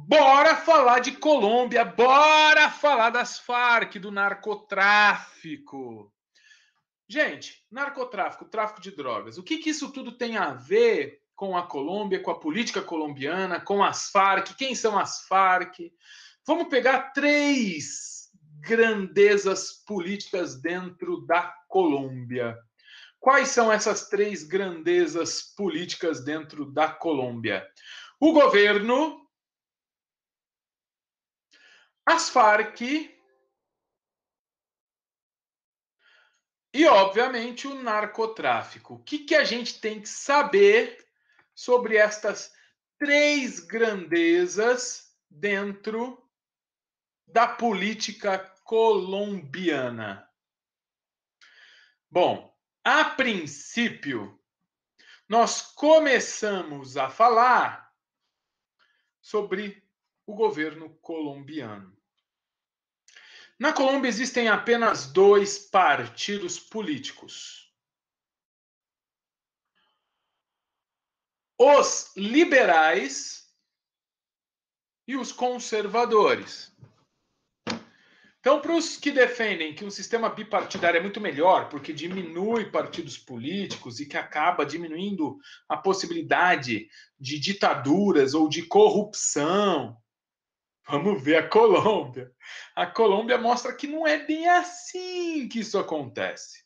Bora falar de Colômbia, bora falar das Farc, do narcotráfico. Gente, narcotráfico, tráfico de drogas, o que isso tudo tem a ver com a Colômbia, com a política colombiana, com as Farc? Quem são as Farc? Vamos pegar três grandezas políticas dentro da Colômbia. Quais são essas três grandezas políticas dentro da Colômbia? O governo, as Farc e, obviamente, o narcotráfico. O que a gente tem que saber sobre estas três grandezas dentro da política colombiana? Bom, a princípio, nós começamos a falar sobre o governo colombiano. Na Colômbia existem apenas dois partidos políticos: os liberais e os conservadores. Então, para os que defendem que um sistema bipartidário é muito melhor, porque diminui partidos políticos e que acaba diminuindo a possibilidade de ditaduras ou de corrupção, vamos ver a Colômbia. A Colômbia mostra que não é bem assim que isso acontece.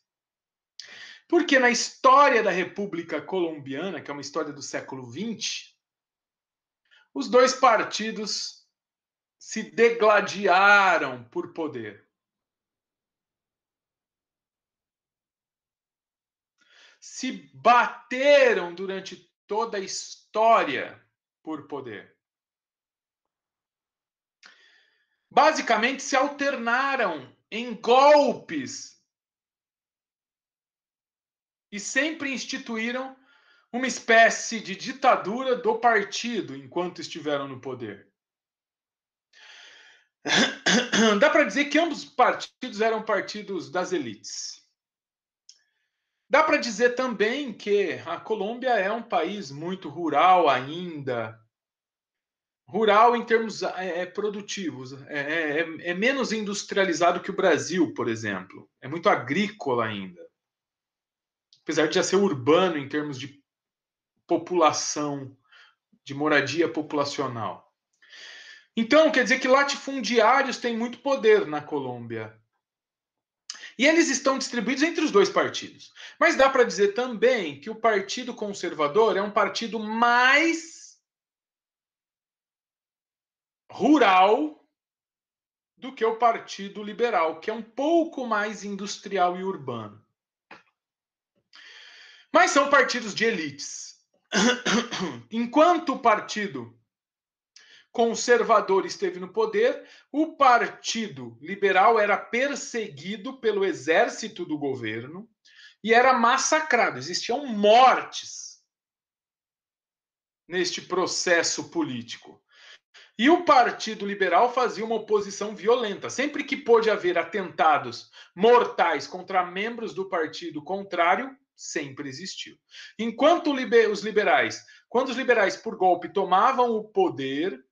Porque na história da República Colombiana, que é uma história do século XX, os dois partidos se degladiaram por poder. Se bateram durante toda a história por poder. Basicamente, se alternaram em golpes e sempre instituíram uma espécie de ditadura do partido enquanto estiveram no poder. Dá para dizer que ambos partidos eram partidos das elites. Dá para dizer também que a Colômbia é um país muito rural ainda. Rural em termos produtivos. É menos industrializado que o Brasil, por exemplo. É muito agrícola ainda. Apesar de já ser urbano em termos de população, de moradia populacional. Então, quer dizer que latifundiários têm muito poder na Colômbia. E eles estão distribuídos entre os dois partidos. Mas dá para dizer também que o Partido Conservador é um partido mais rural do que o Partido Liberal, que é um pouco mais industrial e urbano. Mas são partidos de elites. Enquanto o Partido Conservador esteve no poder, o Partido Liberal era perseguido pelo exército do governo e era massacrado. Existiam mortes neste processo político. E o Partido Liberal fazia uma oposição violenta. Sempre que pôde haver atentados mortais contra membros do partido contrário, sempre existiu. Enquanto os liberais, quando os liberais por golpe tomavam o poder,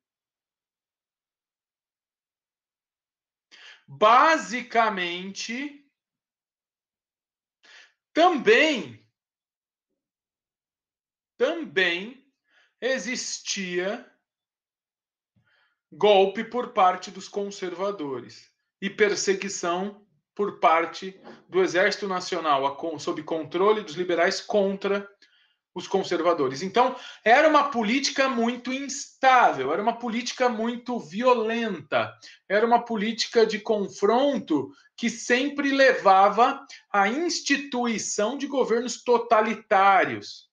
basicamente também existia golpe por parte dos conservadores e perseguição por parte do Exército Nacional, sob controle dos liberais, contra os conservadores. Então, era uma política muito instável, era uma política muito violenta, era uma política de confronto que sempre levava à instituição de governos totalitários.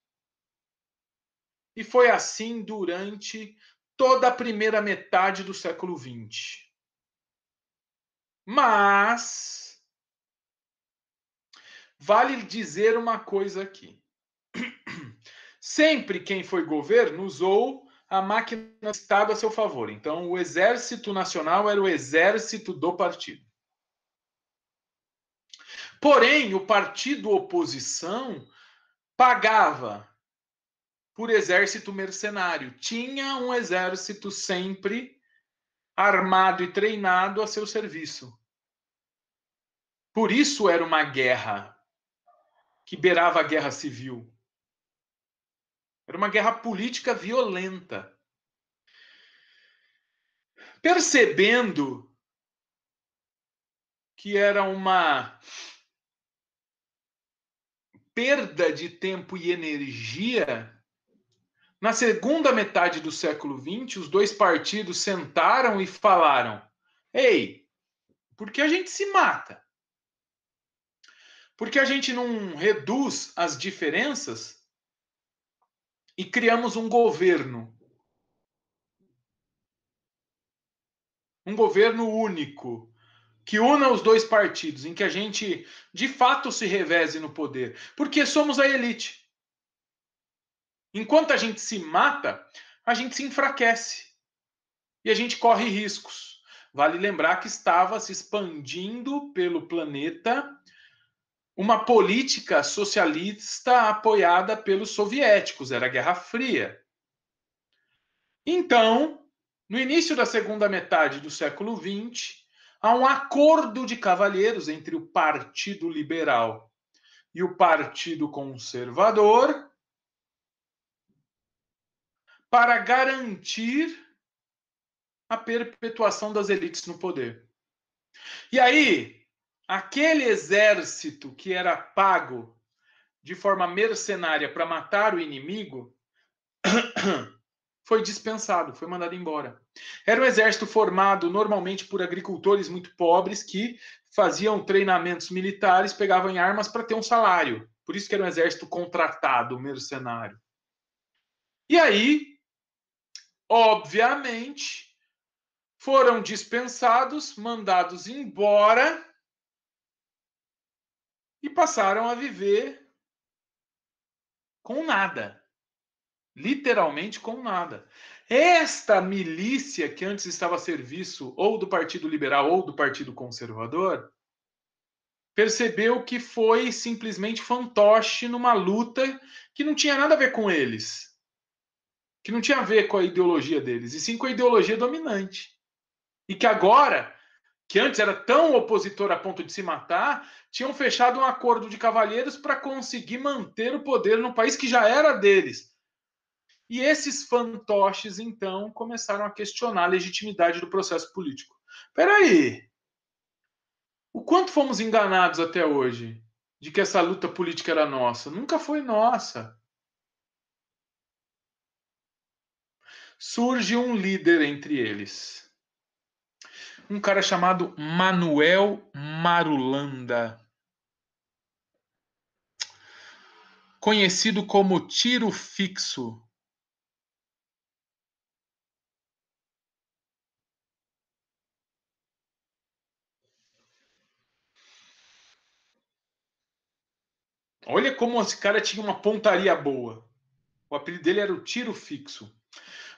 E foi assim durante toda a primeira metade do século XX. Mas vale dizer uma coisa aqui. Sempre quem foi governo usou a máquina do Estado a seu favor. Então, o Exército Nacional era o exército do partido. Porém, o partido oposição pagava por exército mercenário. Tinha um exército sempre armado e treinado a seu serviço. Por isso era uma guerra que beirava a guerra civil. Era uma guerra política violenta. Percebendo que era uma perda de tempo e energia, na segunda metade do século XX, os dois partidos sentaram e falaram: ei, por que a gente se mata? Por que a gente não reduz as diferenças e criamos um governo único, que una os dois partidos, em que a gente de fato se reveze no poder? Porque somos a elite. Enquanto a gente se mata, a gente se enfraquece e a gente corre riscos. Vale lembrar que estava se expandindo pelo planeta uma política socialista apoiada pelos soviéticos, era a Guerra Fria. Então, no início da segunda metade do século XX, há um acordo de cavalheiros entre o Partido Liberal e o Partido Conservador para garantir a perpetuação das elites no poder. E aí, aquele exército que era pago de forma mercenária para matar o inimigo foi dispensado, foi mandado embora. Era um exército formado normalmente por agricultores muito pobres que faziam treinamentos militares, pegavam em armas para ter um salário. Por isso que era um exército contratado, mercenário. E aí, obviamente, foram dispensados, mandados embora e passaram a viver com nada. Literalmente com nada. Esta milícia que antes estava a serviço ou do Partido Liberal ou do Partido Conservador percebeu que foi simplesmente fantoche numa luta que não tinha nada a ver com eles, que não tinha a ver com a ideologia deles, e sim com a ideologia dominante. E que agora, que antes era tão opositor a ponto de se matar, tinham fechado um acordo de cavalheiros para conseguir manter o poder no país que já era deles. E esses fantoches, então, começaram a questionar a legitimidade do processo político. Peraí, o quanto fomos enganados até hoje de que essa luta política era nossa? Nunca foi nossa. Surge um líder entre eles. Um cara chamado Manuel Marulanda, conhecido como Tiro Fixo. Olha como esse cara tinha uma pontaria boa. O apelido dele era o Tiro Fixo.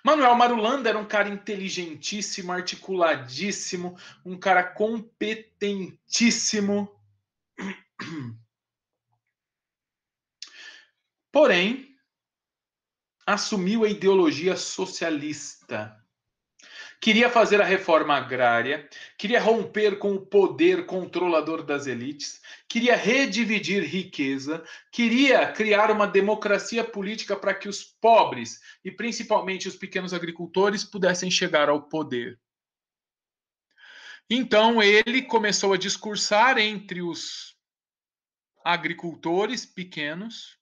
Manuel Marulanda era um cara inteligentíssimo, articuladíssimo, um cara competentíssimo. Porém, assumiu a ideologia socialista. Queria fazer a reforma agrária, queria romper com o poder controlador das elites, queria redividir riqueza, queria criar uma democracia política para que os pobres e principalmente os pequenos agricultores pudessem chegar ao poder. Então ele começou a discursar entre os agricultores pequenos,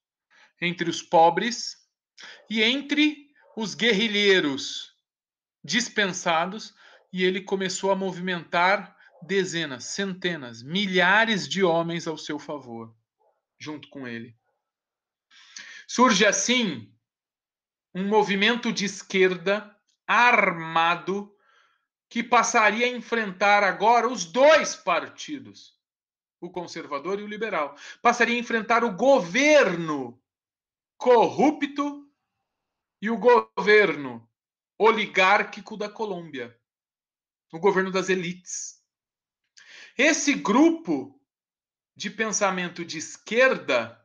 entre os pobres e entre os guerrilheiros dispensados, e ele começou a movimentar dezenas, centenas, milhares de homens ao seu favor, junto com ele. Surge assim um movimento de esquerda armado que passaria a enfrentar agora os dois partidos, o conservador e o liberal. Passaria a enfrentar o governo corrupto e o governo oligárquico da Colômbia, o governo das elites. Esse grupo de pensamento de esquerda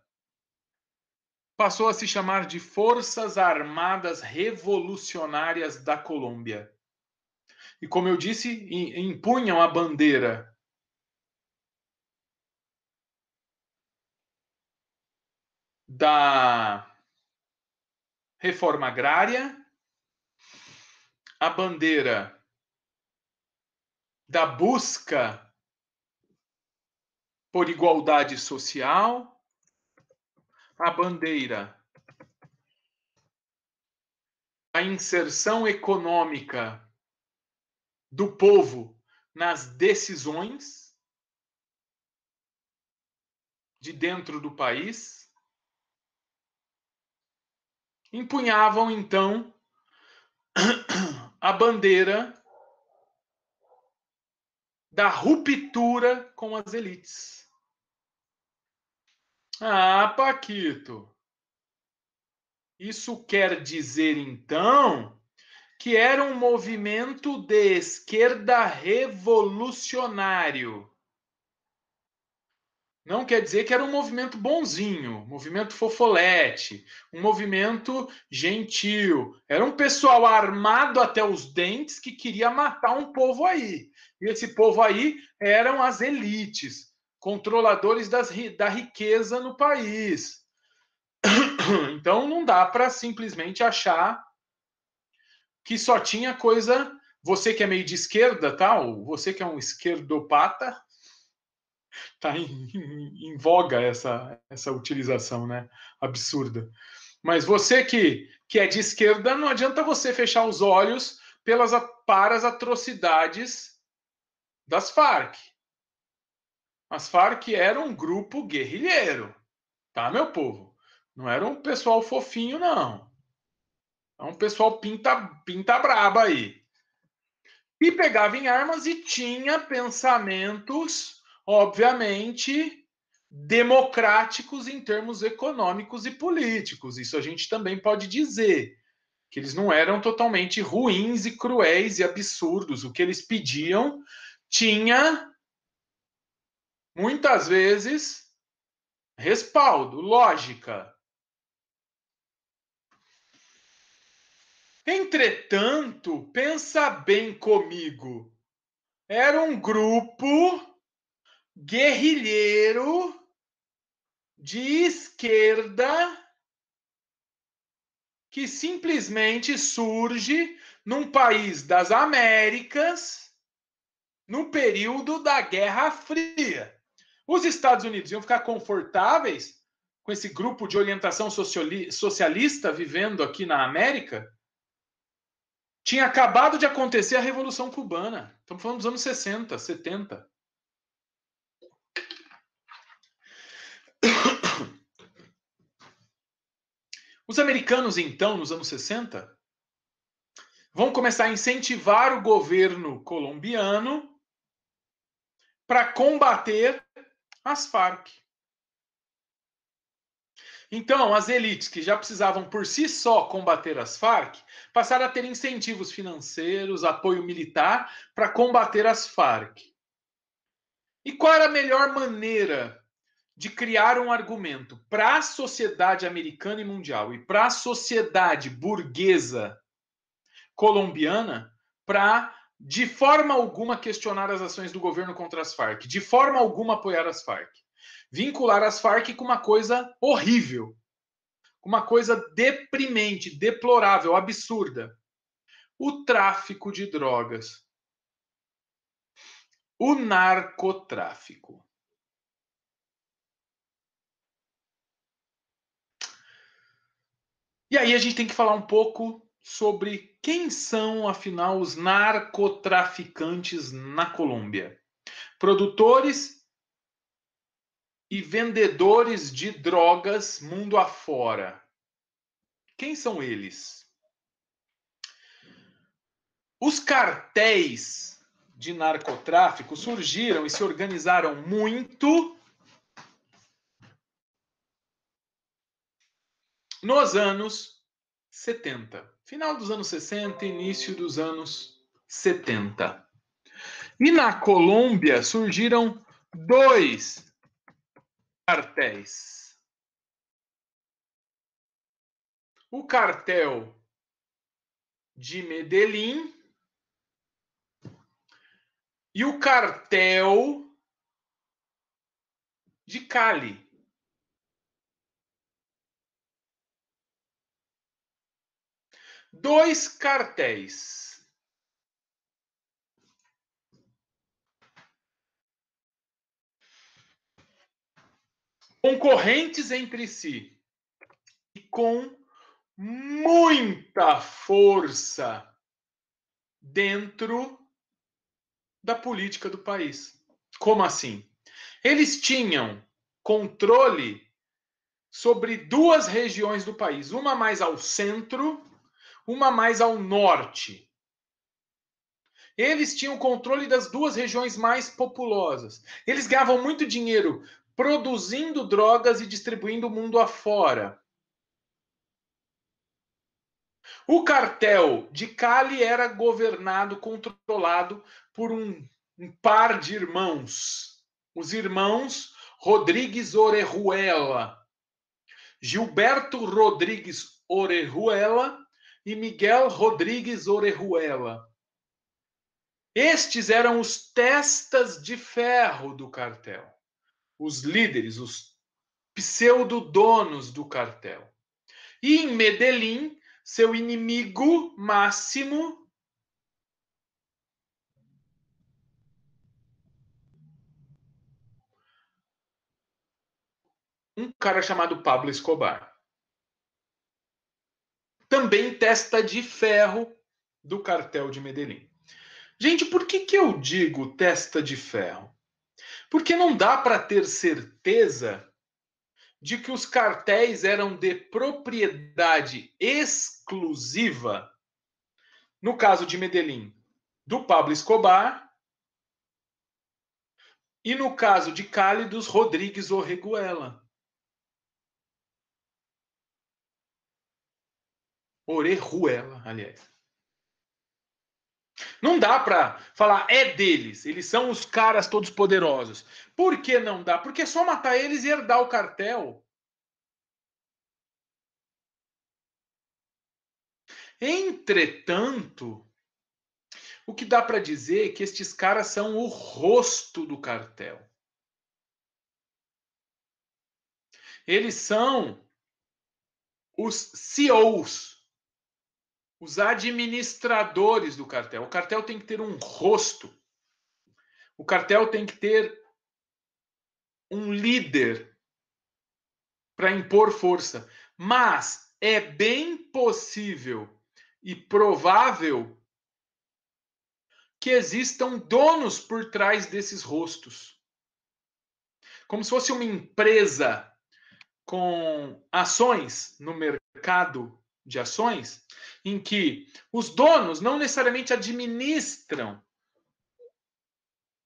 passou a se chamar de Forças Armadas Revolucionárias da Colômbia. E, como eu disse, impunham a bandeira da reforma agrária, a bandeira da busca por igualdade social, a bandeira da inserção econômica do povo nas decisões de dentro do país, empunhavam então a bandeira da ruptura com as elites. Ah, Paquito, isso quer dizer então que era um movimento de esquerda revolucionário. Não quer dizer que era um movimento bonzinho, movimento fofolete, um movimento gentil. Era um pessoal armado até os dentes que queria matar um povo aí. E esse povo aí eram as elites, controladores da riqueza no país. Então não dá para simplesmente achar que só tinha coisa. Você que é meio de esquerda, tal, você que é um esquerdopata, tá em voga essa utilização, né? Absurda. Mas você que é de esquerda, não adianta você fechar os olhos para as atrocidades das Farc. As Farc eram um grupo guerrilheiro, tá, meu povo? Não era um pessoal fofinho, não. É um pessoal pinta braba aí. E pegava em armas e tinha pensamentos, obviamente, democráticos em termos econômicos e políticos. Isso a gente também pode dizer, que eles não eram totalmente ruins e cruéis e absurdos. O que eles pediam tinha, muitas vezes, respaldo, lógica. Entretanto, pensa bem comigo, era um grupo guerrilheiro de esquerda que simplesmente surge num país das Américas no período da Guerra Fria. Os Estados Unidos iam ficar confortáveis com esse grupo de orientação socialista vivendo aqui na América? Tinha acabado de acontecer a Revolução Cubana. Estamos falando dos anos 60, 70. Os americanos, então, nos anos 60, vão começar a incentivar o governo colombiano para combater as Farc. Então, as elites que já precisavam por si só combater as Farc passaram a ter incentivos financeiros, apoio militar para combater as Farc. E qual era a melhor maneira de criar um argumento para a sociedade americana e mundial e para a sociedade burguesa colombiana para, de forma alguma, questionar as ações do governo contra as Farc, de forma alguma apoiar as Farc? Vincular as Farc com uma coisa horrível, uma coisa deprimente, deplorável, absurda: o tráfico de drogas, o narcotráfico. E aí a gente tem que falar um pouco sobre quem são, afinal, os narcotraficantes na Colômbia. Produtores e vendedores de drogas mundo afora. Quem são eles? Os cartéis de narcotráfico surgiram e se organizaram muito nos anos 70. Final dos anos 60, início dos anos 70. E na Colômbia surgiram dois cartéis. o cartel de Medellín e o cartel de Cali. Dois cartéis. Concorrentes entre si e com muita força dentro da política do país. Como assim? Eles tinham controle sobre duas regiões do país, uma mais ao centro, uma mais ao norte. Eles tinham controle das duas regiões mais populosas. Eles ganhavam muito dinheiro produzindo drogas e distribuindo o mundo afora. O cartel de Cali era governado, controlado por um par de irmãos. Os irmãos Rodrigues Orejuela. Gilberto Rodrigues Orejuela e Miguel Rodrigues Orejuela. Estes eram os testas de ferro do cartel, os líderes, os pseudo-donos do cartel. E em Medellín, seu inimigo máximo, um cara chamado Pablo Escobar. Também testa de ferro do cartel de Medellín. Gente, por que eu digo testa de ferro? Porque não dá para ter certeza de que os cartéis eram de propriedade exclusiva, no caso de Medellín, do Pablo Escobar, e no caso de Cali, dos Rodrigues Orejuela. Orejuela, aliás. Não dá para falar é deles, eles são os caras todos poderosos. Por que não dá? Porque é só matar eles e herdar o cartel. Entretanto, o que dá para dizer é que estes caras são o rosto do cartel. Eles são os CEOs, os administradores do cartel. O cartel tem que ter um rosto. O cartel tem que ter um líder para impor força. Mas é bem possível e provável que existam donos por trás desses rostos. Como se fosse uma empresa com ações no mercado de ações, em que os donos não necessariamente administram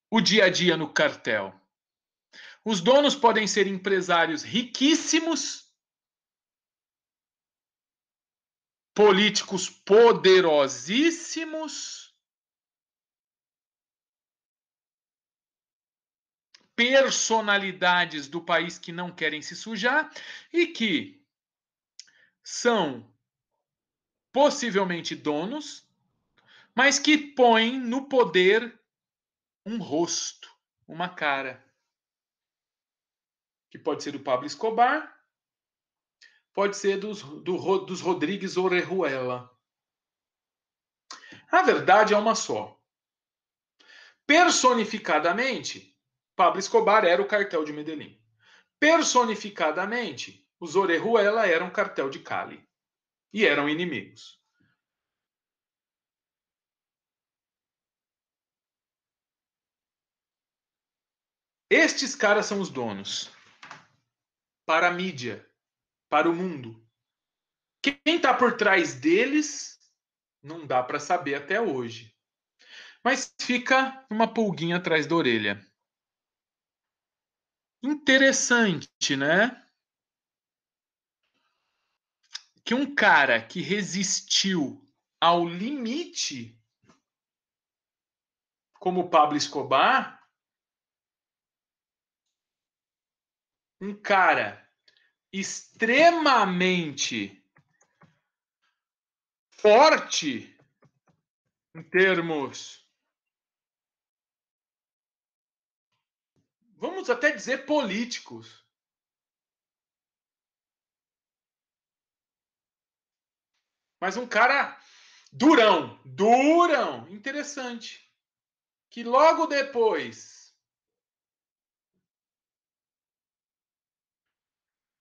o dia a dia no cartel. Os donos podem ser empresários riquíssimos, políticos poderosíssimos, personalidades do país que não querem se sujar e que são possivelmente donos, mas que põem no poder um rosto, uma cara. Que pode ser do Pablo Escobar, pode ser dos Rodrigues Orejuela. A verdade é uma só. Personificadamente, Pablo Escobar era o cartel de Medellín. Personificadamente, os Orejuela eram o cartel de Cali. E eram inimigos. Estes caras são os donos. Para a mídia, para o mundo. Quem está por trás deles, não dá para saber até hoje. Mas fica uma pulguinha atrás da orelha. Interessante, né? Que um cara que resistiu ao limite, como Pablo Escobar, um cara extremamente forte em termos, vamos até dizer, políticos. Mas um cara durão, interessante. Que logo depois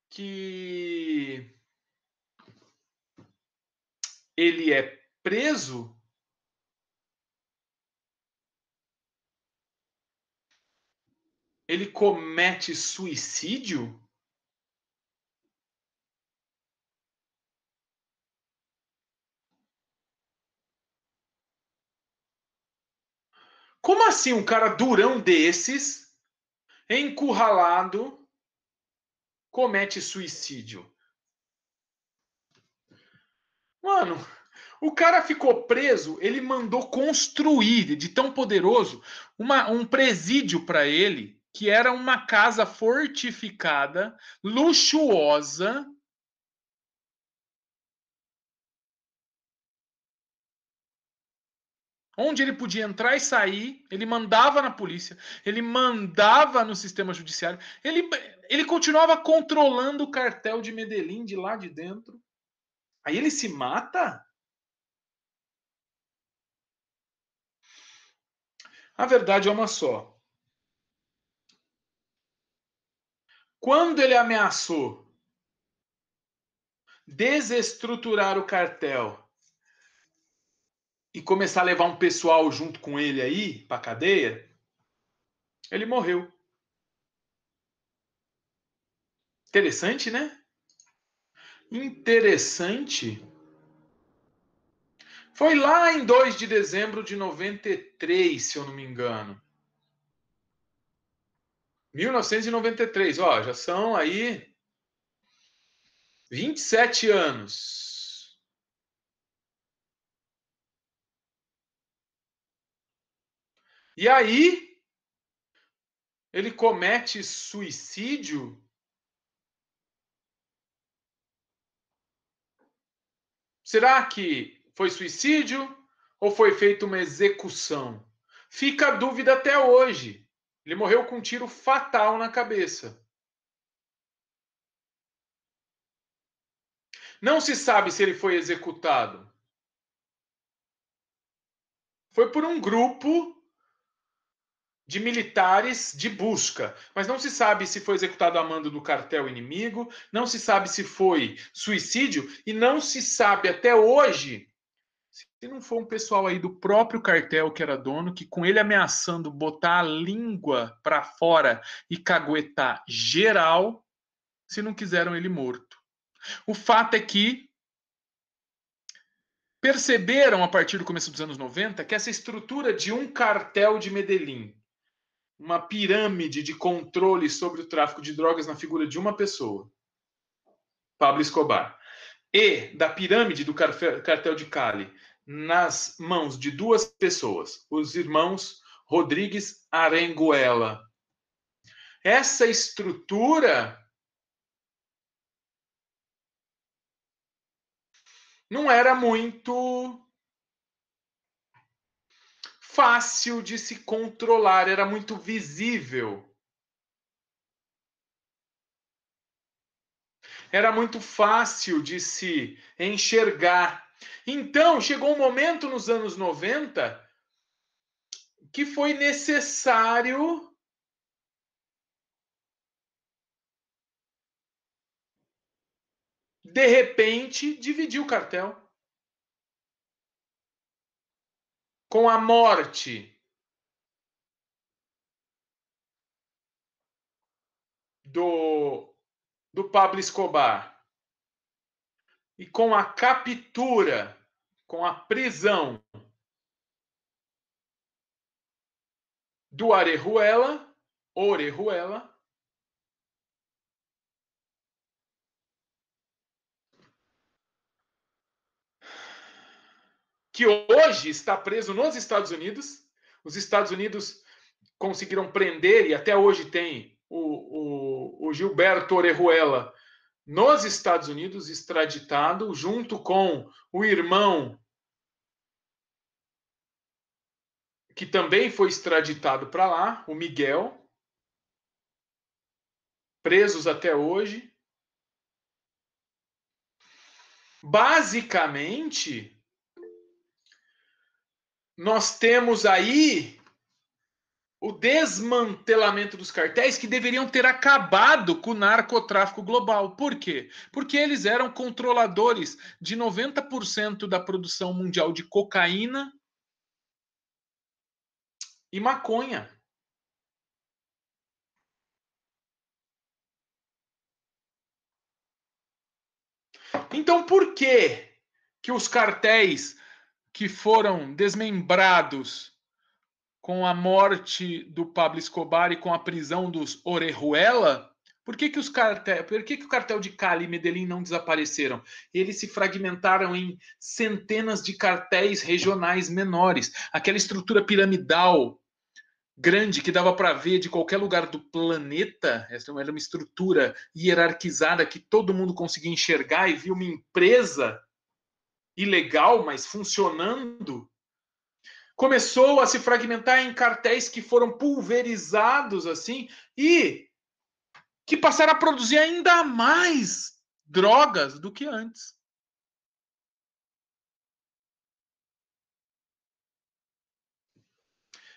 que ele é preso, ele comete suicídio? Como assim um cara durão desses, encurralado, comete suicídio? Mano, o cara ficou preso, ele mandou construir, de tão poderoso, um presídio para ele, que era uma casa fortificada, luxuosa, onde ele podia entrar e sair, ele mandava na polícia, ele mandava no sistema judiciário, ele continuava controlando o cartel de Medellín de lá de dentro. Aí ele se mata? A verdade é uma só. Quando ele ameaçou desestruturar o cartel e começar a levar um pessoal junto com ele aí pra cadeia, ele morreu. Interessante, né? Interessante. Foi lá em 2 de dezembro de 93, se eu não me engano. 1993, ó, já são aí 27 anos. E aí, ele comete suicídio? Será que foi suicídio ou foi feita uma execução? Fica a dúvida até hoje. Ele morreu com um tiro fatal na cabeça. Não se sabe se ele foi executado. Foi por um grupo de militares de busca, mas não se sabe se foi executado a mando do cartel inimigo, não se sabe se foi suicídio e não se sabe até hoje se não for um pessoal aí do próprio cartel que era dono, que com ele ameaçando botar a língua para fora e caguetar geral, se não quiseram ele morto. O fato é que perceberam a partir do começo dos anos 90 que essa estrutura de um cartel de Medellín, uma pirâmide de controle sobre o tráfico de drogas na figura de uma pessoa, Pablo Escobar, e da pirâmide do cartel de Cali nas mãos de duas pessoas, os irmãos Rodrigues Arenguela. Essa estrutura não era muito fácil de se controlar, era muito visível. Era muito fácil de se enxergar. Então, chegou um momento nos anos 90 que foi necessário de repente dividir o cartel. Com a morte do Pablo Escobar e com a captura, com a prisão do Orejuela, que hoje está preso nos Estados Unidos. Os Estados Unidos conseguiram prender, e até hoje tem o Gilberto Orejuela nos Estados Unidos, extraditado, junto com o irmão, que também foi extraditado para lá, o Miguel, presos até hoje. Basicamente, nós temos aí o desmantelamento dos cartéis que deveriam ter acabado com o narcotráfico global. Por quê? Porque eles eram controladores de 90% da produção mundial de cocaína e maconha. Então, por que os cartéis que foram desmembrados com a morte do Pablo Escobar e com a prisão dos Orejuela, por que o cartel de Cali e Medellín não desapareceram? Eles se fragmentaram em centenas de cartéis regionais menores. Aquela estrutura piramidal grande que dava para ver de qualquer lugar do planeta, essa era uma estrutura hierarquizada que todo mundo conseguia enxergar e via uma empresa ilegal, mas funcionando, começou a se fragmentar em cartéis que foram pulverizados assim e que passaram a produzir ainda mais drogas do que antes.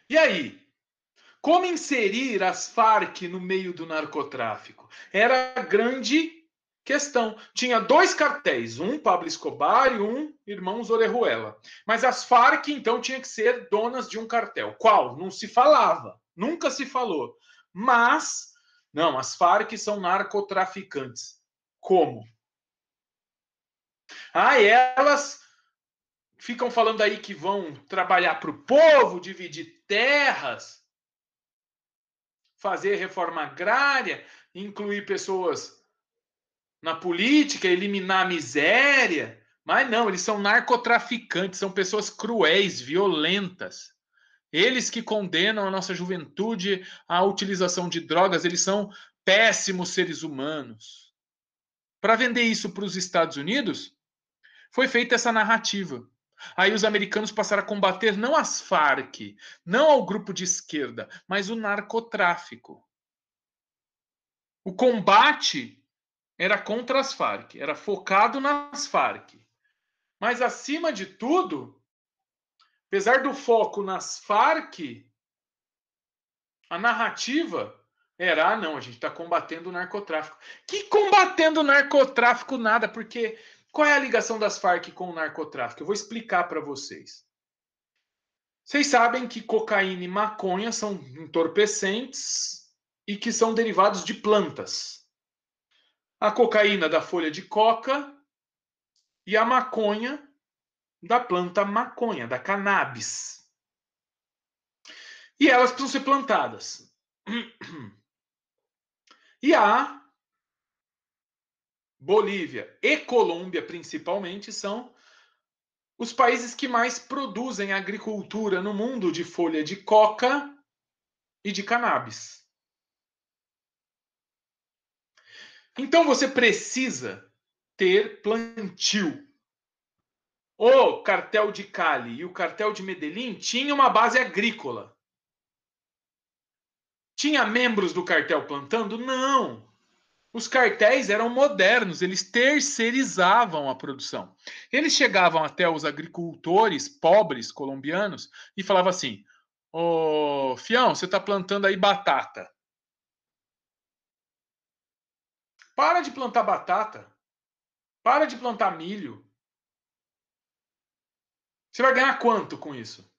E aí, como inserir as Farc no meio do narcotráfico? Era a grande questão. Tinha dois cartéis, um Pablo Escobar e um Irmãos Orejuela. Mas as Farc, então, tinham que ser donas de um cartel. Qual? Não se falava. Nunca se falou. Mas, não, as Farc são narcotraficantes. Como? Ah, elas ficam falando aí que vão trabalhar para o povo, dividir terras, fazer reforma agrária, incluir pessoas na política, eliminar a miséria. Mas não, eles são narcotraficantes, são pessoas cruéis, violentas. Eles que condenam a nossa juventude à utilização de drogas, eles são péssimos seres humanos. Para vender isso para os Estados Unidos, foi feita essa narrativa. Aí os americanos passaram a combater não as Farc, não ao grupo de esquerda, mas o narcotráfico. O combate era contra as Farc, era focado nas Farc. Mas, acima de tudo, apesar do foco nas Farc, a narrativa era: ah, não, a gente está combatendo o narcotráfico. Que combatendo o narcotráfico nada, porque qual é a ligação das Farc com o narcotráfico? Eu vou explicar para vocês. Vocês sabem que cocaína e maconha são entorpecentes e que são derivados de plantas. A cocaína da folha de coca e a maconha da planta maconha, da cannabis. E elas precisam ser plantadas. E a Bolívia e Colômbia, principalmente, são os países que mais produzem agricultura no mundo de folha de coca e de cannabis. Então você precisa ter plantio. O cartel de Cali e o cartel de Medellín tinham uma base agrícola. Tinha membros do cartel plantando? Não. Os cartéis eram modernos, eles terceirizavam a produção. Eles chegavam até os agricultores pobres colombianos e falavam assim: ô fião, você está plantando aí batata. Para de plantar batata. Para de plantar milho. Você vai ganhar quanto com isso?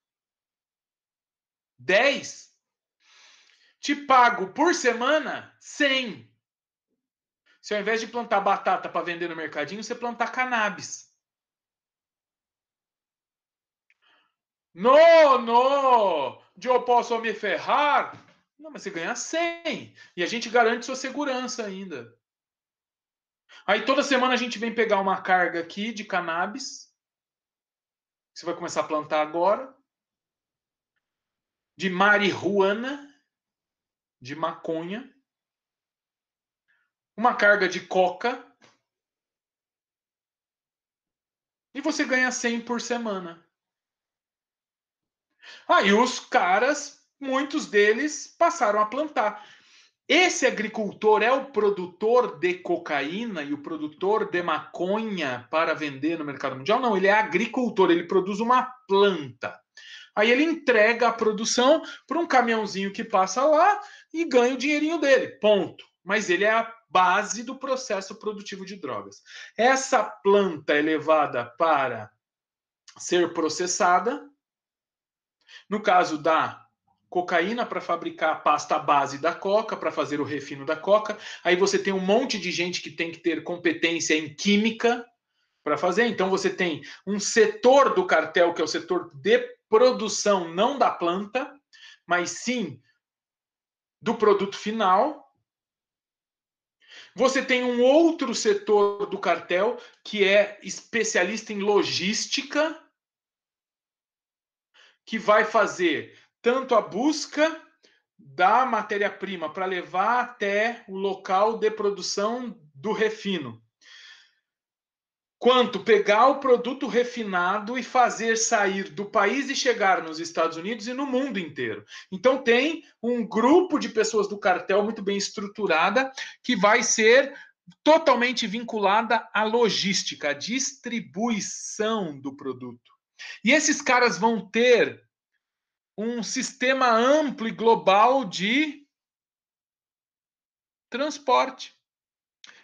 10? Te pago por semana 100. Se ao invés de plantar batata para vender no mercadinho, você plantar cannabis. No, no, eu posso me ferrar. Não, mas você ganha 100. E a gente garante sua segurança ainda. Aí toda semana a gente vem pegar uma carga aqui de cannabis. Que você vai começar a plantar agora. De marihuana. De maconha. Uma carga de coca. E você ganha 100 por semana. Aí os caras, muitos deles, passaram a plantar. Esse agricultor é o produtor de cocaína e o produtor de maconha para vender no mercado mundial? Não, ele é agricultor, ele produz uma planta. Aí ele entrega a produção para um caminhãozinho que passa lá e ganha o dinheirinho dele. Ponto. Mas ele é a base do processo produtivo de drogas. Essa planta é levada para ser processada. No caso da cocaína, para fabricar a pasta base da coca, para fazer o refino da coca. Aí você tem um monte de gente que tem que ter competência em química para fazer. Então você tem um setor do cartel, que é o setor de produção, não da planta, mas sim do produto final. Você tem um outro setor do cartel, que é especialista em logística, que vai fazer tanto a busca da matéria-prima para levar até o local de produção do refino, quanto pegar o produto refinado e fazer sair do país e chegar nos Estados Unidos e no mundo inteiro. Então tem um grupo de pessoas do cartel muito bem estruturada que vai ser totalmente vinculada à logística, à distribuição do produto. E esses caras vão ter um sistema amplo e global de transporte,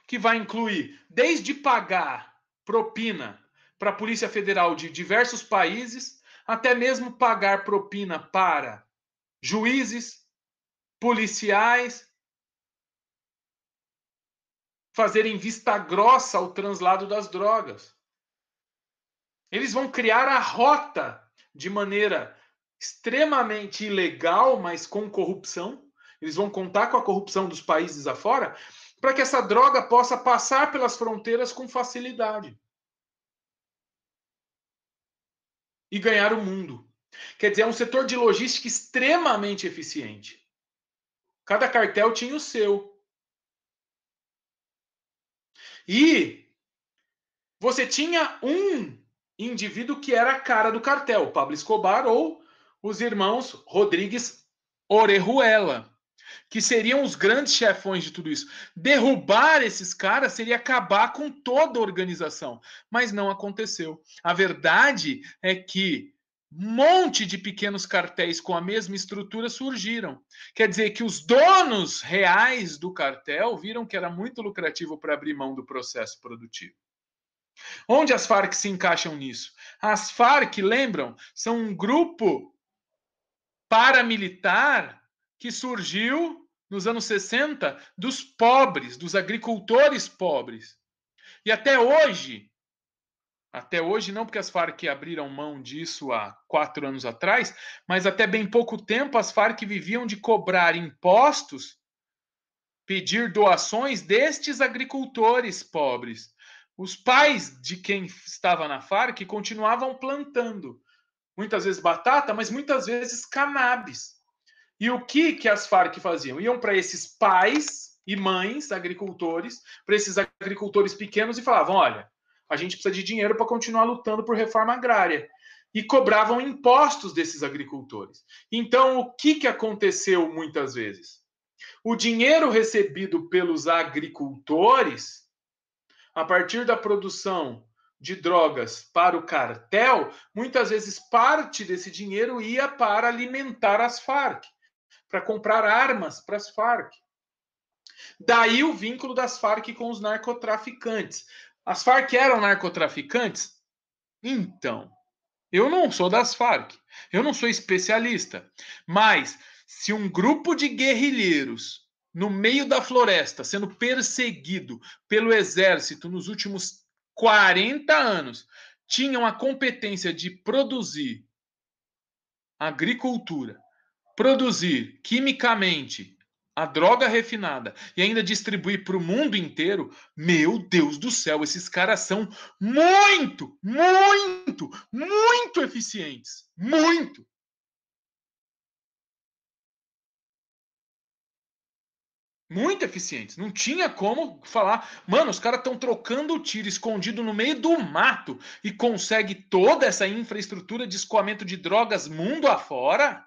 que vai incluir desde pagar propina para a Polícia Federal de diversos países, até mesmo pagar propina para juízes, policiais, fazerem vista grossa ao translado das drogas. Eles vão criar a rota de maneira extremamente ilegal, mas com corrupção. Eles vão contar com a corrupção dos países afora para que essa droga possa passar pelas fronteiras com facilidade e ganhar o mundo. Quer dizer, é um setor de logística extremamente eficiente. Cada cartel tinha o seu. E você tinha um indivíduo que era a cara do cartel, Pablo Escobar ou os irmãos Rodrigues Orejuela, que seriam os grandes chefões de tudo isso. Derrubar esses caras seria acabar com toda a organização, mas não aconteceu. A verdade é que um monte de pequenos cartéis com a mesma estrutura surgiram. Quer dizer que os donos reais do cartel viram que era muito lucrativo para abrir mão do processo produtivo. Onde as Farc se encaixam nisso? As Farc, lembram, são um grupo paramilitar que surgiu nos anos 60 dos pobres, dos agricultores pobres. E até hoje não porque as Farc abriram mão disso há 4 anos atrás, mas até bem pouco tempo as Farc viviam de cobrar impostos, pedir doações destes agricultores pobres. Os pais de quem estava na Farc continuavam plantando, muitas vezes batata, mas muitas vezes cannabis. E o que as Farc faziam? Iam para esses pais e mães agricultores, para esses agricultores pequenos e falavam: olha, a gente precisa de dinheiro para continuar lutando por reforma agrária. E cobravam impostos desses agricultores. Então, o que aconteceu muitas vezes? O dinheiro recebido pelos agricultores, a partir da produção de drogas para o cartel, muitas vezes parte desse dinheiro ia para alimentar as Farc, para comprar armas para as Farc. Daí o vínculo das Farc com os narcotraficantes. As Farc eram narcotraficantes? Então, eu não sou das Farc, eu não sou especialista, mas se um grupo de guerrilheiros no meio da floresta, sendo perseguido pelo exército nos últimos 40 anos, tinham a competência de produzir agricultura, produzir quimicamente a droga refinada e ainda distribuir para o mundo inteiro, meu Deus do céu, esses caras são muito, muito, muito eficientes. Muito. Muito eficientes. Não tinha como falar, mano, os caras estão trocando tiro escondido no meio do mato e consegue toda essa infraestrutura de escoamento de drogas mundo afora?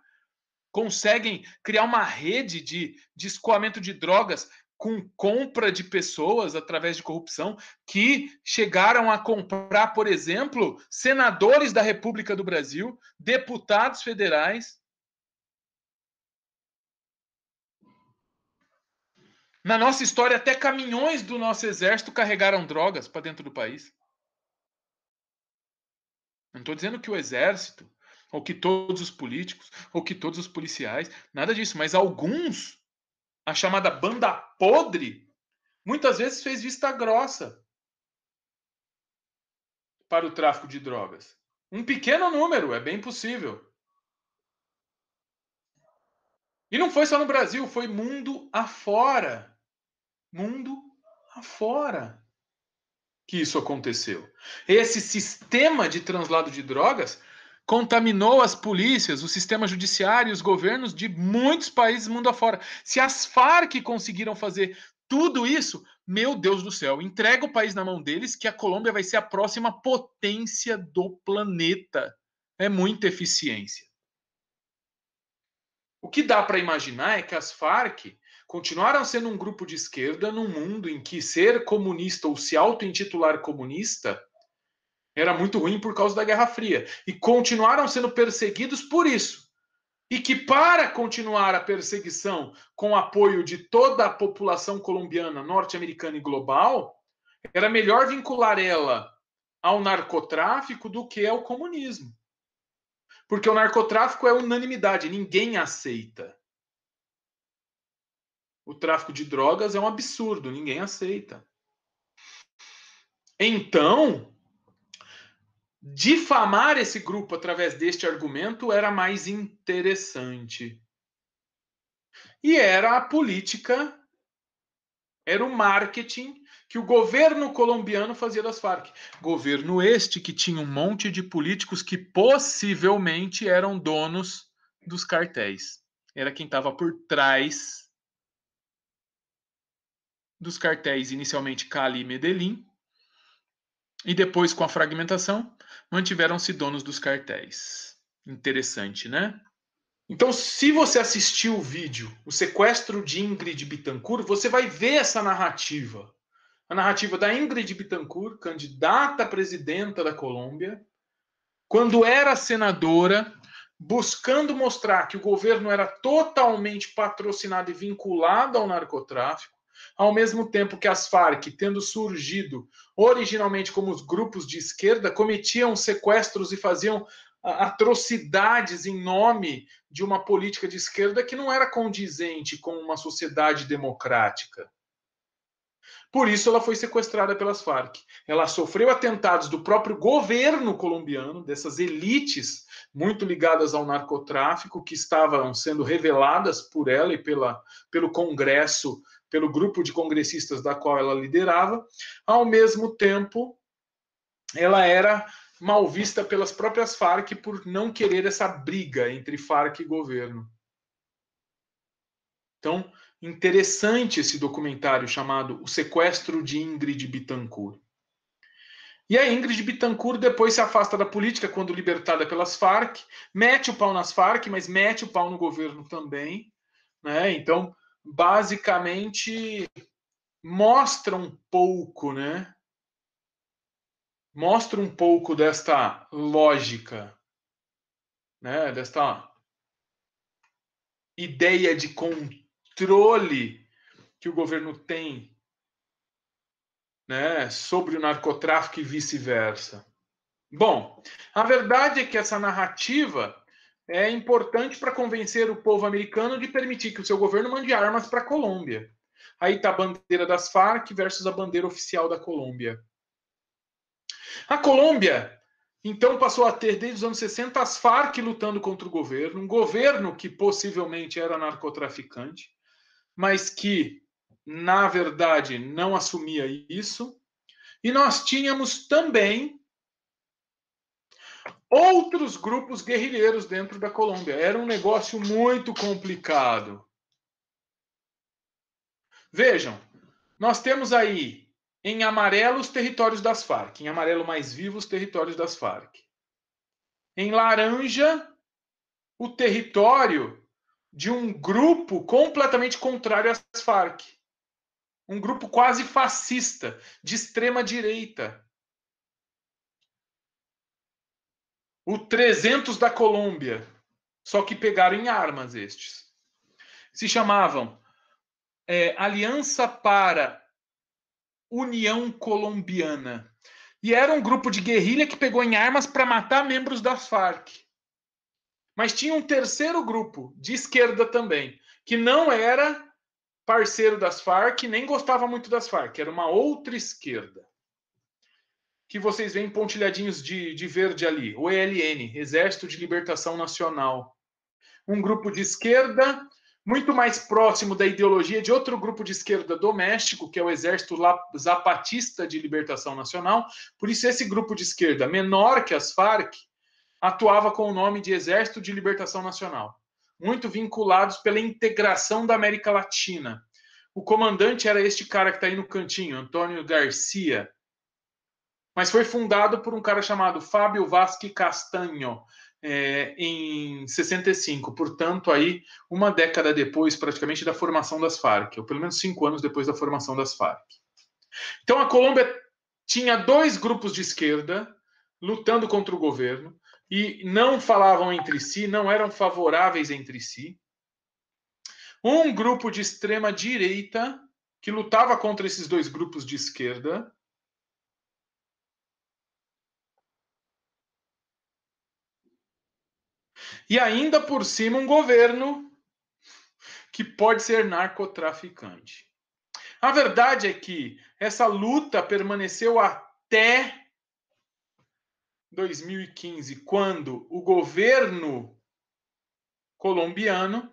Conseguem criar uma rede de escoamento de drogas com compra de pessoas através de corrupção que chegaram a comprar, por exemplo, senadores da República do Brasil, deputados federais. Na nossa história, até caminhões do nosso exército carregaram drogas para dentro do país. Não estou dizendo que o exército, ou que todos os políticos, ou que todos os policiais, nada disso, mas alguns, a chamada banda podre, muitas vezes fez vista grossa para o tráfico de drogas. Um pequeno número, é bem possível. E não foi só no Brasil, foi mundo afora. Mundo afora que isso aconteceu. Esse sistema de translado de drogas contaminou as polícias, o sistema judiciário e os governos de muitos países mundo afora. Se as Farc conseguiram fazer tudo isso, meu Deus do céu, entrega o país na mão deles que a Colômbia vai ser a próxima potência do planeta. É muita eficiência. O que dá para imaginar é que as Farc continuaram sendo um grupo de esquerda num mundo em que ser comunista ou se auto-intitular comunista era muito ruim por causa da Guerra Fria. E continuaram sendo perseguidos por isso. E que para continuar a perseguição com apoio de toda a população colombiana, norte-americana e global, era melhor vincular ela ao narcotráfico do que ao comunismo. Porque o narcotráfico é unanimidade, ninguém aceita. O tráfico de drogas é um absurdo, ninguém aceita. Então, difamar esse grupo através deste argumento era mais interessante. E era a política, era o marketing que o governo colombiano fazia das Farc. Governo este que tinha um monte de políticos que possivelmente eram donos dos cartéis. Era quem estava por trás dos cartéis, inicialmente Cali e Medellín, e depois, com a fragmentação, mantiveram-se donos dos cartéis. Interessante, né? Então, se você assistiu o vídeo O Sequestro de Ingrid Betancourt, você vai ver essa narrativa. A narrativa da Ingrid Betancourt, candidata a presidenta da Colômbia, quando era senadora, buscando mostrar que o governo era totalmente patrocinado e vinculado ao narcotráfico, ao mesmo tempo que as Farc, tendo surgido originalmente como os grupos de esquerda, cometiam sequestros e faziam atrocidades em nome de uma política de esquerda que não era condizente com uma sociedade democrática. Por isso ela foi sequestrada pelas Farc. Ela sofreu atentados do próprio governo colombiano, dessas elites muito ligadas ao narcotráfico, que estavam sendo reveladas por ela e pelo Congresso, pelo grupo de congressistas da qual ela liderava. Ao mesmo tempo, ela era mal vista pelas próprias Farc por não querer essa briga entre Farc e governo. Então, interessante esse documentário chamado O Sequestro de Ingrid Betancourt. E a Ingrid Betancourt depois se afasta da política quando libertada pelas Farc, mete o pau nas Farc, mas mete o pau no governo também, né? Então, basicamente mostra um pouco, né? Mostra um pouco desta lógica, né? Desta ideia de controle que o governo tem, né, sobre o narcotráfico e vice-versa. Bom, a verdade é que essa narrativa é importante para convencer o povo americano de permitir que o seu governo mande armas para a Colômbia. Aí está a bandeira das Farc versus a bandeira oficial da Colômbia. A Colômbia, então, passou a ter, desde os anos 60, as Farc lutando contra o governo, um governo que possivelmente era narcotraficante, mas que, na verdade, não assumia isso. E nós tínhamos também outros grupos guerrilheiros dentro da Colômbia. Era um negócio muito complicado. Vejam, nós temos aí em amarelo os territórios das Farc, em amarelo mais vivo os territórios das Farc. Em laranja, o território de um grupo completamente contrário às Farc. Um grupo quase fascista, de extrema direita. O 300 da Colômbia. Só que pegaram em armas estes. Se chamavam Aliança para União Colombiana. E era um grupo de guerrilha que pegou em armas para matar membros das Farc. Mas tinha um terceiro grupo, de esquerda também, que não era parceiro das Farc, nem gostava muito das Farc, era uma outra esquerda. Que vocês veem pontilhadinhos de verde ali, o ELN, Exército de Libertação Nacional. Um grupo de esquerda, muito mais próximo da ideologia de outro grupo de esquerda doméstico, que é o Exército Zapatista de Libertação Nacional. Por isso, esse grupo de esquerda, menor que as Farc, atuava com o nome de Exército de Libertação Nacional. Muito vinculados pela integração da América Latina. O comandante era este cara que está aí no cantinho, Antônio Garcia. Mas foi fundado por um cara chamado Fábio Vázquez Castaño, em 65. Portanto, aí, uma década depois, praticamente, da formação das Farc, ou pelo menos 5 anos depois da formação das Farc. Então, a Colômbia tinha 2 grupos de esquerda lutando contra o governo, e não falavam entre si, não eram favoráveis entre si. Um grupo de extrema direita que lutava contra esses 2 grupos de esquerda. E ainda por cima um governo que pode ser narcotraficante. A verdade é que essa luta permaneceu até 2015, quando o governo colombiano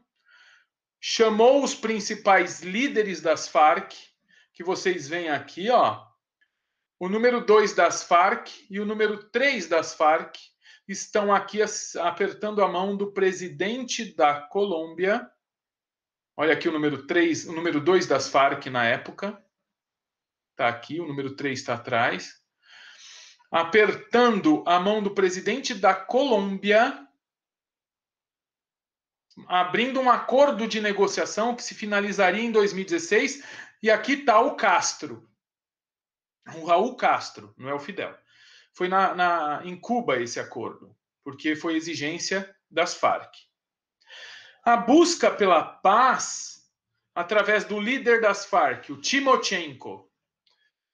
chamou os principais líderes das Farc, que vocês veem aqui, ó, o número 2 das Farc e o número 3 das Farc estão aqui apertando a mão do presidente da Colômbia. Olha aqui o número 3, o número 2 das Farc na época. Está aqui, o número 3 está atrás. Apertando a mão do presidente da Colômbia, abrindo um acordo de negociação que se finalizaria em 2016. E aqui está o Castro. O Raul Castro, não é o Fidel. Foi em Cuba esse acordo, porque foi exigência das Farc. A busca pela paz, através do líder das Farc, o Timochenko,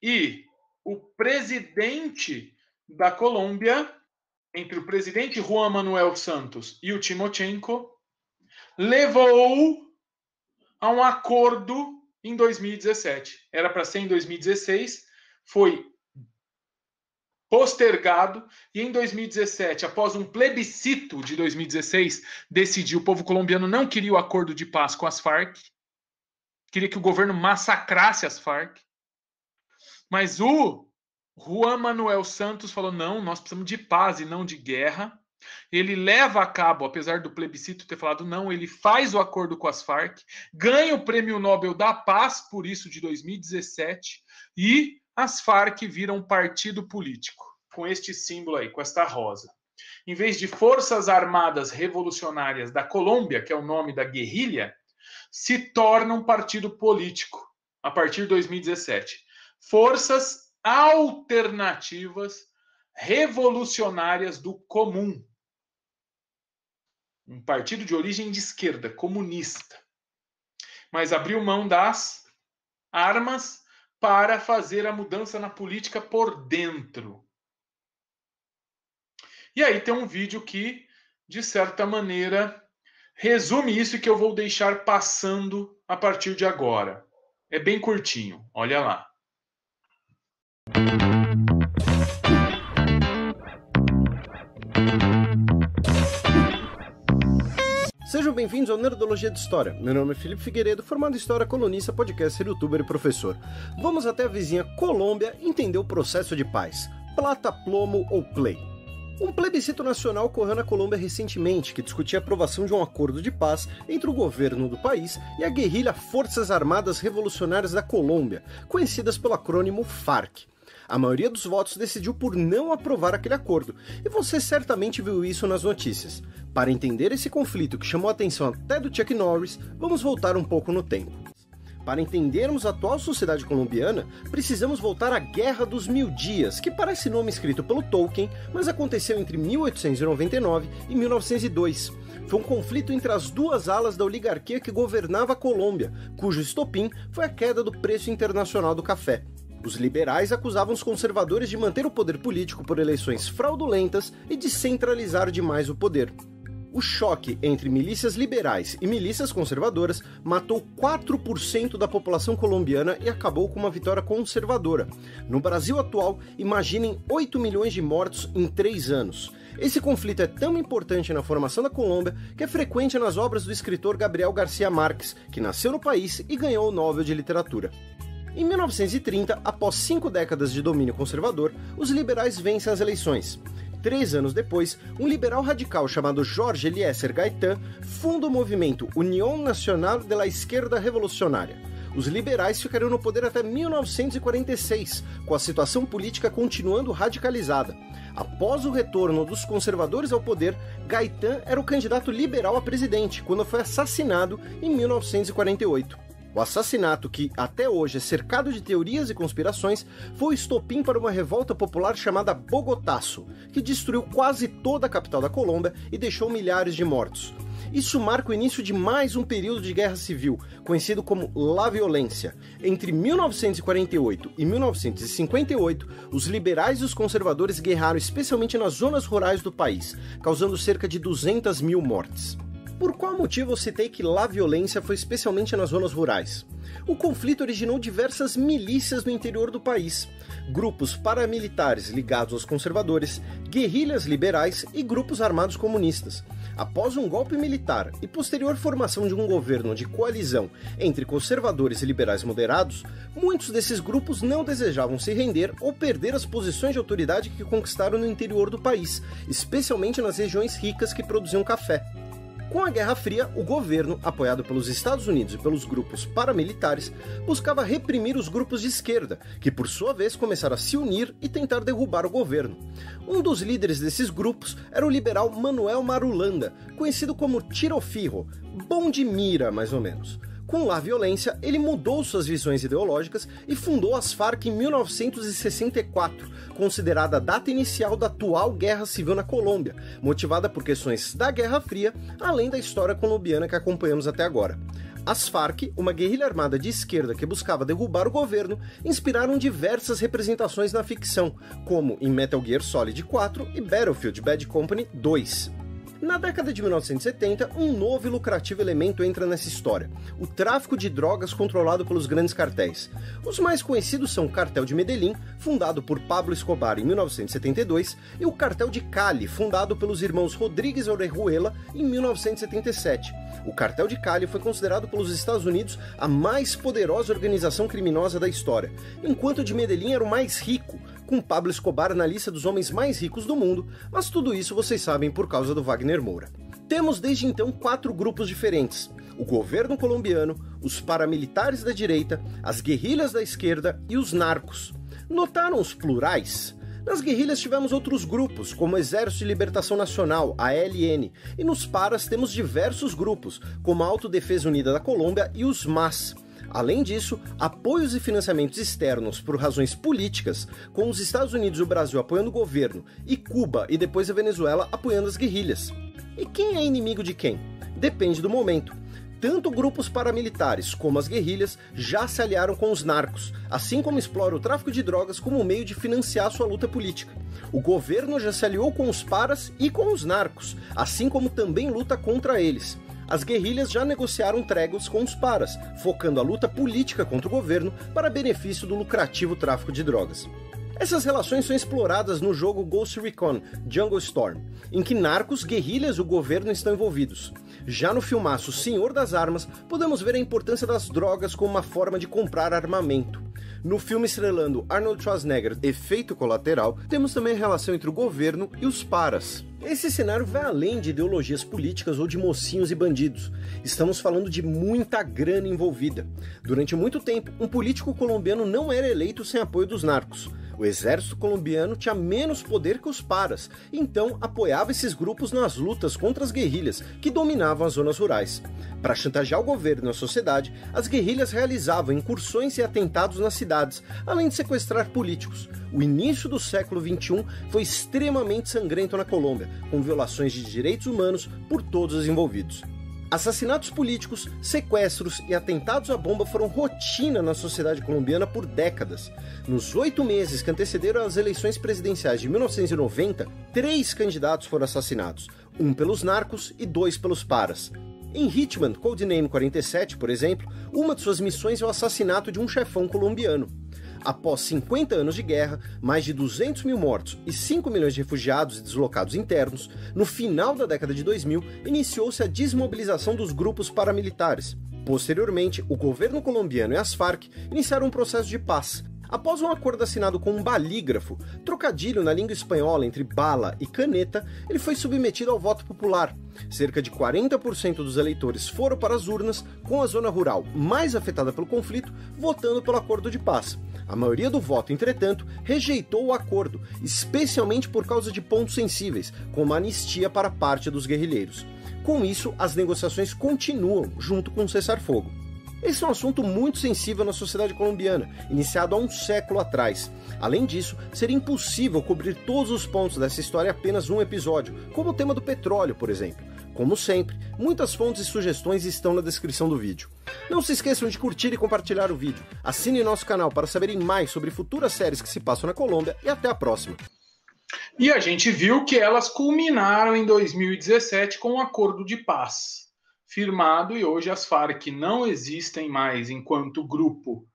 e o presidente da Colômbia, entre o presidente Juan Manuel Santos e o Timochenko, levou a um acordo em 2017. Era para ser em 2016, foi postergado, e em 2017, após um plebiscito de 2016, decidiu, o povo colombiano não queria o acordo de paz com as Farc, queria que o governo massacrasse as Farc, mas o Juan Manuel Santos falou, não, nós precisamos de paz e não de guerra. Ele leva a cabo, apesar do plebiscito ter falado não, ele faz o acordo com as Farc, ganha o Prêmio Nobel da Paz, por isso, de 2017, e as Farc viram um partido político, com este símbolo aí, com esta rosa. Em vez de Forças Armadas Revolucionárias da Colômbia, que é o nome da guerrilha, se torna um partido político, a partir de 2017. Forças Alternativas Revolucionárias do Comum. Um partido de origem de esquerda, comunista. Mas abriu mão das armas para fazer a mudança na política por dentro. E aí tem um vídeo que, de certa maneira, resume isso que eu vou deixar passando a partir de agora. É bem curtinho, olha lá. Sejam bem-vindos ao Nerdologia de História. Meu nome é Felipe Figueiredo, formado em História, colunista, podcaster, youtuber e professor. Vamos até a vizinha Colômbia entender o processo de paz. Plata, plomo ou play? Um plebiscito nacional ocorreu na Colômbia recentemente, que discutia a aprovação de um acordo de paz entre o governo do país e a guerrilha Forças Armadas Revolucionárias da Colômbia, conhecidas pelo acrônimo FARC. A maioria dos votos decidiu por não aprovar aquele acordo, e você certamente viu isso nas notícias. Para entender esse conflito que chamou a atenção até do Chuck Norris, vamos voltar um pouco no tempo. Para entendermos a atual sociedade colombiana, precisamos voltar à Guerra dos Mil Dias, que parece nome escrito pelo Tolkien, mas aconteceu entre 1899 e 1902. Foi um conflito entre as duas alas da oligarquia que governava a Colômbia, cujo estopim foi a queda do preço internacional do café. Os liberais acusavam os conservadores de manter o poder político por eleições fraudulentas e de centralizar demais o poder. O choque entre milícias liberais e milícias conservadoras matou 4% da população colombiana e acabou com uma vitória conservadora. No Brasil atual, imaginem 8 milhões de mortos em 3 anos. Esse conflito é tão importante na formação da Colômbia que é frequente nas obras do escritor Gabriel García Márquez, que nasceu no país e ganhou o Nobel de Literatura. Em 1930, após 5 décadas de domínio conservador, os liberais vencem as eleições. 3 anos depois, um liberal radical chamado Jorge Eliezer Gaitán funda o movimento Unión Nacional de la Izquierda Revolucionária. Os liberais ficariam no poder até 1946, com a situação política continuando radicalizada. Após o retorno dos conservadores ao poder, Gaitán era o candidato liberal a presidente, quando foi assassinado em 1948. O assassinato, que até hoje é cercado de teorias e conspirações, foi o estopim para uma revolta popular chamada Bogotaço, que destruiu quase toda a capital da Colômbia e deixou milhares de mortos. Isso marca o início de mais um período de guerra civil, conhecido como La Violência. Entre 1948 e 1958, os liberais e os conservadores guerraram especialmente nas zonas rurais do país, causando cerca de 200 mil mortes. Por qual motivo eu citei que La Violência foi especialmente nas zonas rurais? O conflito originou diversas milícias no interior do país, grupos paramilitares ligados aos conservadores, guerrilhas liberais e grupos armados comunistas. Após um golpe militar e posterior formação de um governo de coalizão entre conservadores e liberais moderados, muitos desses grupos não desejavam se render ou perder as posições de autoridade que conquistaram no interior do país, especialmente nas regiões ricas que produziam café. Com a Guerra Fria, o governo, apoiado pelos Estados Unidos e pelos grupos paramilitares, buscava reprimir os grupos de esquerda, que por sua vez começaram a se unir e tentar derrubar o governo. Um dos líderes desses grupos era o liberal Manuel Marulanda, conhecido como Tiro Fijo, bom de mira mais ou menos. Com La Violência, ele mudou suas visões ideológicas e fundou as Farc em 1964, considerada a data inicial da atual guerra civil na Colômbia, motivada por questões da Guerra Fria, além da história colombiana que acompanhamos até agora. As Farc, uma guerrilha armada de esquerda que buscava derrubar o governo, inspiraram diversas representações na ficção, como em Metal Gear Solid 4 e Battlefield Bad Company 2. Na década de 1970, um novo e lucrativo elemento entra nessa história: o tráfico de drogas controlado pelos grandes cartéis. Os mais conhecidos são o Cartel de Medellín, fundado por Pablo Escobar em 1972, e o Cartel de Cali, fundado pelos irmãos Rodríguez Orejuela em 1977. O Cartel de Cali foi considerado pelos Estados Unidos a mais poderosa organização criminosa da história, enquanto o de Medellín era o mais rico, com Pablo Escobar na lista dos homens mais ricos do mundo, mas tudo isso vocês sabem por causa do Wagner Moura. Temos desde então 4 grupos diferentes: o governo colombiano, os paramilitares da direita, as guerrilhas da esquerda e os narcos. Notaram os plurais? Nas guerrilhas tivemos outros grupos, como o Exército de Libertação Nacional, a ELN, e nos paras temos diversos grupos, como a Autodefesa Unida da Colômbia e os MAS. Além disso, apoios e financiamentos externos por razões políticas, com os Estados Unidos e o Brasil apoiando o governo, e Cuba e depois a Venezuela apoiando as guerrilhas. E quem é inimigo de quem? Depende do momento. Tanto grupos paramilitares como as guerrilhas já se aliaram com os narcos, assim como explora o tráfico de drogas como meio de financiar sua luta política. O governo já se aliou com os paras e com os narcos, assim como também luta contra eles. As guerrilhas já negociaram tréguas com os paras, focando a luta política contra o governo para benefício do lucrativo tráfico de drogas. Essas relações são exploradas no jogo Ghost Recon Jungle Storm, em que narcos, guerrilhas e o governo estão envolvidos. Já no filmaço Senhor das Armas, podemos ver a importância das drogas como uma forma de comprar armamento. No filme estrelando Arnold Schwarzenegger, Efeito Colateral, temos também a relação entre o governo e os paras. Esse cenário vai além de ideologias políticas ou de mocinhos e bandidos. Estamos falando de muita grana envolvida. Durante muito tempo, um político colombiano não era eleito sem apoio dos narcos. O exército colombiano tinha menos poder que os paras, então apoiava esses grupos nas lutas contra as guerrilhas, que dominavam as zonas rurais. Para chantagear o governo e a sociedade, as guerrilhas realizavam incursões e atentados nas cidades, além de sequestrar políticos. O início do século XXI foi extremamente sangrento na Colômbia, com violações de direitos humanos por todos os envolvidos. Assassinatos políticos, sequestros e atentados à bomba foram rotina na sociedade colombiana por décadas. Nos 8 meses que antecederam as eleições presidenciais de 1990, 3 candidatos foram assassinados, um pelos narcos e 2 pelos paras. Em Hitman, Codename 47, por exemplo, uma de suas missões é o assassinato de um chefão colombiano. Após 50 anos de guerra, mais de 200 mil mortos e 5 milhões de refugiados e deslocados internos, no final da década de 2000, iniciou-se a desmobilização dos grupos paramilitares. Posteriormente, o governo colombiano e as Farc iniciaram um processo de paz. Após um acordo assinado com um balígrafo, trocadilho na língua espanhola entre bala e caneta, ele foi submetido ao voto popular. Cerca de 40% dos eleitores foram para as urnas, com a zona rural mais afetada pelo conflito, votando pelo acordo de paz. A maioria do voto, entretanto, rejeitou o acordo, especialmente por causa de pontos sensíveis, como a anistia para parte dos guerrilheiros. Com isso, as negociações continuam, junto com o cessar-fogo. Esse é um assunto muito sensível na sociedade colombiana, iniciado há um século atrás. Além disso, seria impossível cobrir todos os pontos dessa história em apenas um episódio, como o tema do petróleo, por exemplo. Como sempre, muitas fontes e sugestões estão na descrição do vídeo. Não se esqueçam de curtir e compartilhar o vídeo. Assinem nosso canal para saberem mais sobre futuras séries que se passam na Colômbia e até a próxima. E a gente viu que elas culminaram em 2017 com um acordo de paz firmado, e hoje as Farc não existem mais enquanto grupo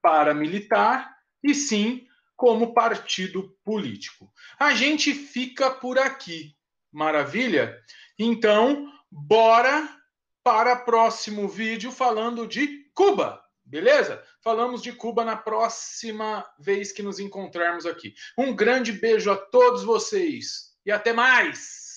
paramilitar, e sim como partido político. A gente fica por aqui, maravilha? Então, bora para o próximo vídeo falando de Cuba, beleza? Falamos de Cuba na próxima vez que nos encontrarmos aqui. Um grande beijo a todos vocês e até mais!